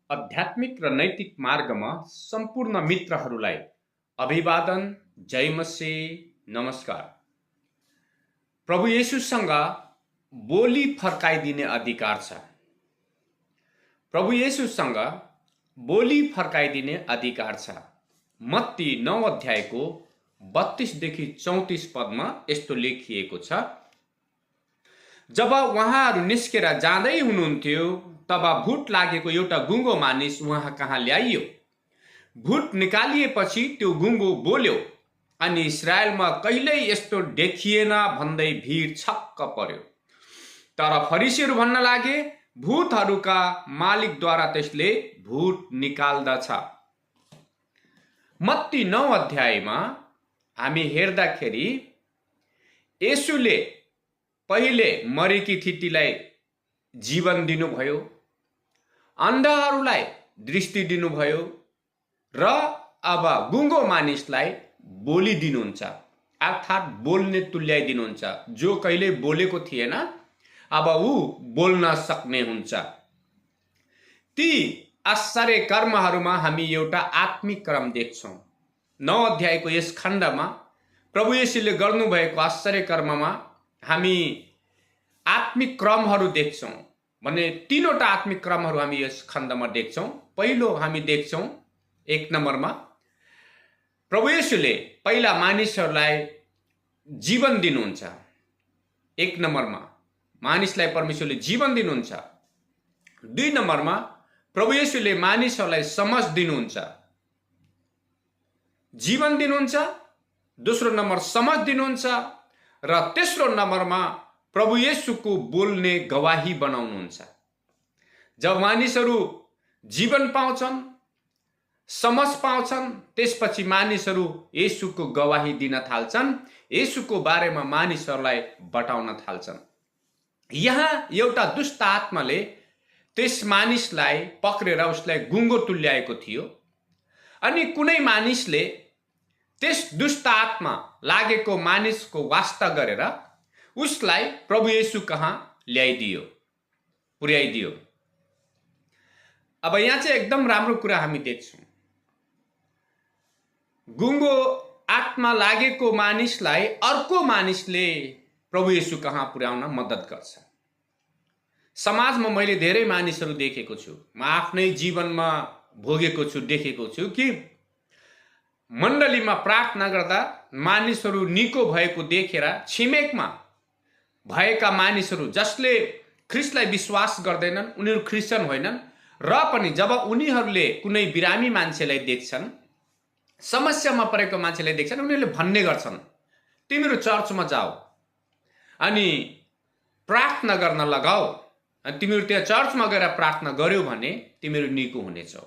आध्यात्मिक र नैतिक मार्गमा सम्पूर्ण मित्रहरूलाई अभिवादन, जय मसीह, नमस्कार। प्रभु येशूसँग बोली फर्काइदिने अधिकार छ। प्रभु येशूसँग बोली फर्काइदिने अधिकार छ। मत्ती 9 अध्यायको 32 देखि 34 पदमा यस्तो लेखिएको छ। जब उहाँहरू निस्केर जाँदै हुनुहुन्थ्यो तब भूत लागेको एउटा गुङ्गो मानिस उहाँ कहाँ ल्याइयो। भूत निकालिएपछि त्यो गुङ्गो बोल्यो अनि इस्रायलमा कहिल्यै यस्तो देखिएन भन्दै भिड छक्क पर्यो। तर फरिसीहरू भन्न लागे, भूतहरूका मालिकद्वारा त्यसले भूत निकाल्दछ। मत्ती 9 अध्यायमा हामी हेर्दाखेरि येशूले पहिले मरेकी थितीलाई जीवन दिनुभयो, अन्धहरूलाई दृष्टि दिनुभयो र अब गुङ्गो मानिसलाई बोली दिनुहुन्छ, अर्थात् बोल्ने तुल्याइदिनुहुन्छ। जो कहिले बोलेको थिएन अब ऊ बोल्न सक्ने हुन्छ। ती आश्चर्य कर्महरूमा हामी एउटा आत्मिक क्रम देख्छौँ। 9 अध्यायको यस खण्डमा प्रभु येशूले गर्नुभएको आश्चर्य कर्ममा हामी आत्मिक क्रमहरू देख्छौँ। भने तीनवटा आत्मिक क्रमहरू हामी यस खण्डमा देख्छौँ। पहिलो हामी देख्छौँ 1 नम्बरमा प्रभु येशूले पहिला मानिसहरूलाई जीवन दिनुहुन्छ। 1 नम्बरमा मानिसलाई परमेश्वरले जीवन दिनुहुन्छ। 2 नम्बरमा प्रभु येशूले मानिसहरूलाई समझ दिनुहुन्छ, जीवन दिनुहुन्छ। दोस्रो नम्बर समझ दिनुहुन्छ र तेस्रो नम्बरमा प्रभु येशूको बोल्ने गवाही बनाउनुहुन्छ। जब मानिसहरू जीवन पाउँछन्, समझ पाउँछन्, त्यसपछि मानिसहरू येशूको गवाही दिन थाल्छन्, येशूको बारेमा मानिसहरूलाई बताउन थाल्छन्। यहाँ एउटा दुष्ट आत्माले त्यस मानिसलाई पक्रेर उसलाई गुङ्गो तुल्याएको थियो अनि कुनै मानिसले त्यस दुष्ट आत्मा लागेको मानिसको वास्ता गरेर उसलाई प्रभु येशू कहाँ ल्याइदियो, पुर्याइदियो। अब यहाँ चाहिँ एकदम राम्रो कुरा हामी देख्छौँ। गुङ्गो आत्मा लागेको मानिसलाई अर्को मानिसले प्रभु येशू कहाँ पुर्याउन मद्दत गर्छ। समाजमा मैले धेरै मानिसहरू देखेको छु, म आफ्नै जीवनमा भोगेको छु, देखेको छु कि मण्डलीमा प्रार्थना गर्दा मानिसहरू निको भएको देखेर छिमेकमा भएका मानिसहरू जसले ख्रिस्टलाई विश्वास गर्दैनन्, उनीहरू क्रिस्चियन होइनन्, र पनि जब उनीहरूले कुनै बिरामी मान्छेलाई देख्छन्, समस्यामा परेको मान्छेलाई देख्छन्, उनीहरूले भन्ने गर्छन्, तिमीहरू चर्चमा जाऊ अनि प्रार्थना गर्न लगाऊ, अनि तिमीहरू त्यहाँ चर्चमा गएर प्रार्थना गर्यौ भने तिमीहरू निको हुनेछौ।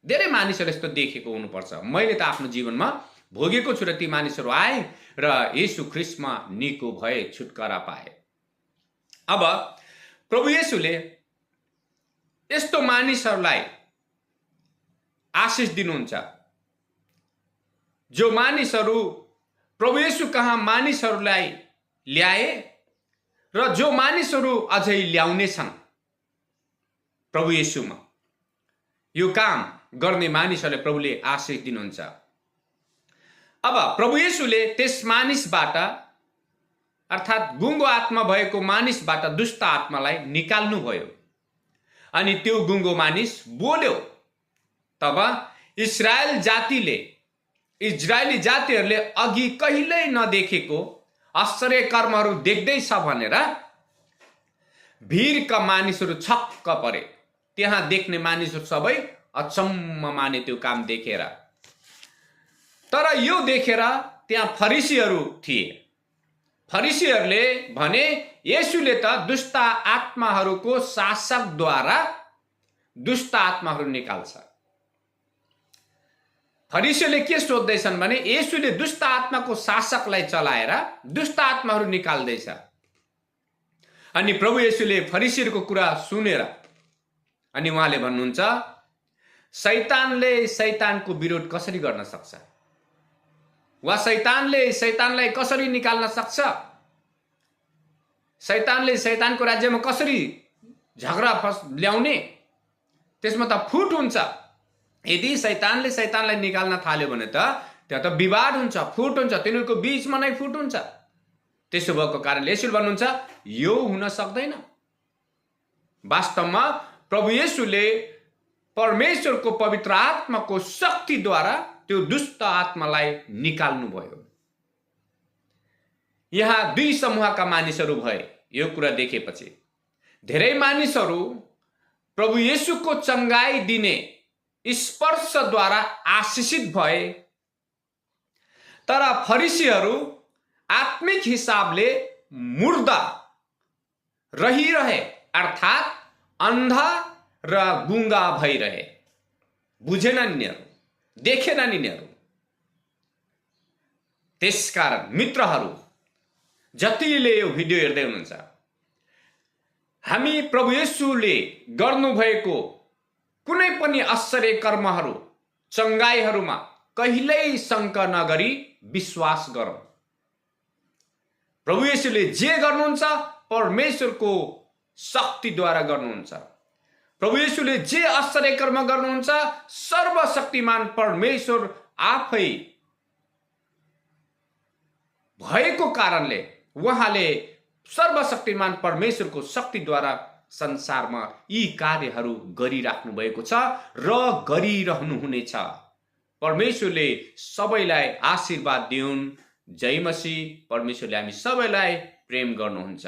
धेरै मानिसहरू यस्तो देखेको हुनुपर्छ। मैले त आफ्नो जीवनमा भोगेको छु र ती मानिसहरू आए र येशू ख्रिस्टमा निको भए, छुटकारा पाए। अब प्रभु येशूले यस्तो मानिसहरूलाई आशिष दिनुहुन्छ जो मानिसहरू प्रभु येशू कहाँ मानिसहरूलाई ल्याए र जो मानिसहरू अझै ल्याउने छन् प्रभु येशूमा। यो काम गर्ने मानिसहरूले प्रभुले आशिष दिनुहुन्छ। अब प्रभु येशूले त्यस मानिसबाट अर्थात् गुङ्गो आत्मा भएको मानिसबाट दुष्ट आत्मालाई निकाल्नुभयो अनि त्यो गुङ्गो मानिस बोल्यो। तब इजरायली जातिहरूले अघि कहिल्यै नदेखेको आश्चर्य कर्महरू देख्दैछ भनेर भिरका मानिसहरू छक्क परे। त्यहाँ देख्ने मानिसहरू सबै अचम्म माने त्यो काम देखेर। तर यो देखेर त्यहाँ फरिसीहरू थिए। फरिसीहरूले भने येशूले त दुष्ट आत्माहरूको शासकद्वारा दुष्ट आत्माहरू निकाल्छ। फरिसीहरूले के सोच्दैछन् भने येशूले दुष्ट आत्माको शासकलाई चलाएर दुष्ट आत्माहरू निकाल्दैछ। अनि प्रभु येशूले फरिसीहरूको कुरा सुनेर अनि उहाँले भन्नुहुन्छ, शैतानले शैतानको विरोध कसरी गर्न सक्छ, वा शैतानले शैतानलाई कसरी निकाल्न सक्छ, शैतानले शैतानको राज्यमा कसरी झगडा ल्याउने, त्यसमा त फुट हुन्छ। यदि शैतानले शैतानलाई निकाल्न थाल्यो भने त त्यहाँ त विवाद हुन्छ, फुट हुन्छ, तिनीहरूको बीचमा नै फुट हुन्छ। त्यसो भएको कारणले यसो भन्नुहुन्छ, यो हुन सक्दैन। वास्तवमा प्रभु येशूले परमेश्वरको पवित्र आत्माको शक्तिद्वारा त्यो दुष्ट आत्मालाई निकाल्नु भयो। यहाँ दुई समूहका मानिसहरू भए। यो कुरा देखेपछि धेरै मानिसहरू प्रभु येशूको चंगाई दिने स्पर्शद्वारा आशिषित भए, तर फरिसीहरू आत्मिक हिसाबले मुर्दा रहिरहे, अर्थात् अन्धा र गुंगा भइरहे। बुझेन यिनीहरू, देखेन यिनीहरू। त्यसकारण मित्रहरू, जतिले यो भिडियो हेर्दै हुनुहुन्छ, हामी प्रभु येशूले गर्नुभएको कुनै पनि आश्चर्य कर्महरू, चंगाईहरूमा कहिल्यै शंका नगरी विश्वास गरौं। प्रभु येशूले जे गर्नुहुन्छ परमेश्वरको शक्तिद्वारा गर्नुहुन्छ। प्रभु येशूले जे आश्चर्य कर्म गर्नुहुन्छ सर्वशक्तिमान परमेश्वर आफै भएको कारणले उहाँले सर्वशक्तिमान परमेश्वरको शक्तिद्वारा संसारमा यी कार्यहरू गरिराख्नु भएको छ र गरिरहनु हुनेछ। परमेश्वरले सबैलाई आशीर्वाद दिउन्। जय मसीह। परमेश्वरले हामी सबैलाई प्रेम गर्नुहुन्छ।